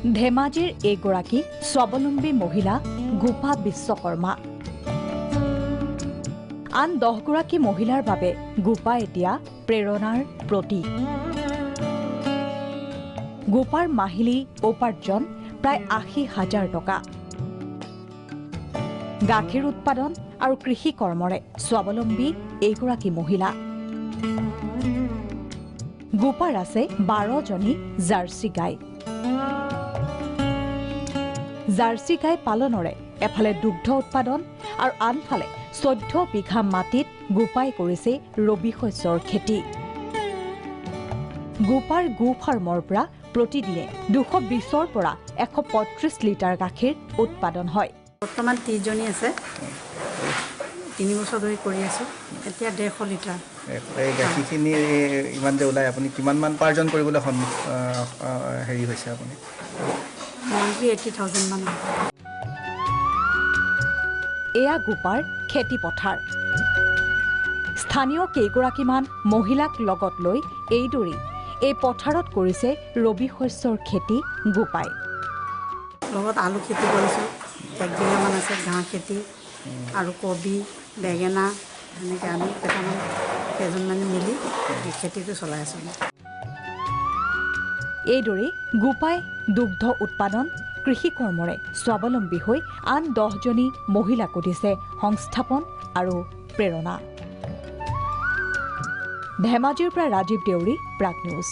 ধেমাজিৰ এগৰাকী স্বাৱলম্বী মহিলা গোপা বিশ্বকৰ্মা। আন 10 গৰাকী মহিলাৰ বাবে গোপা এতিয়া প্ৰেৰণাৰ প্ৰতীক। গোপাৰ মাহিলী উপাৰ্জন প্ৰায় 80,000 টকা। গাখীৰ উৎপাদন আৰু কৃষি কৰ্মৰে স্বাৱলম্বী এইগৰাকী মহিলা। গোপাৰ আছে 12জনী জাৰ্চি গাই। জাৰ্চি গাই পালনৰে এফালে দুগ্ধ উৎপাদন আৰু আনফালে 14 বিঘা মাটিত গোপাই কৰিছে ৰবি শস্যৰ খেতি। গোপাৰ গো ফাৰ্মৰ পৰা প্ৰতিদিনে 220ৰ পৰা 135 লিটাৰ গাখীৰ উৎপাদন হয়। বৰ্তমান 30 জনী আছে। 3 বছৰ ধৰি কৰি আছো। এতিয়া 150 লিটাৰ। এই গাখীৰখিনি ইমান যে ওলাই আপুনি কিমান মান উপাৰ্জন কৰিবলৈ হেৰি হৈছে আপুনি? মন্থলি 80,000 মান। এয়া গোপাৰ খেতি পথাৰ। স্থানীয় কেইগৰাকীমান মহিলাক লগত লৈ এইদৰেই এই পথাৰত কৰিছে ৰবি শস্যৰ খেতি গোপাই। লগত আলু খেতি কৰিছোঁ। 1 বিঘামান আছে ঘাঁহ খেতি আৰু কবি, বেঙেনা এনেকৈ আমি কেইজনমানে মিলি এই খেতিটো চলাই আছোঁ। এইদৰেই গোপাই দুগ্ধ উৎপাদন কৃষি কৰ্মৰে স্বাৱলম্বী হৈ আন 10জনী মহিলাকো দিছে সংস্থাপন আৰু প্ৰেৰণা। ধেমাজিৰ পৰা ৰাজীৱ দেউৰী, প্ৰাগ নিউজ।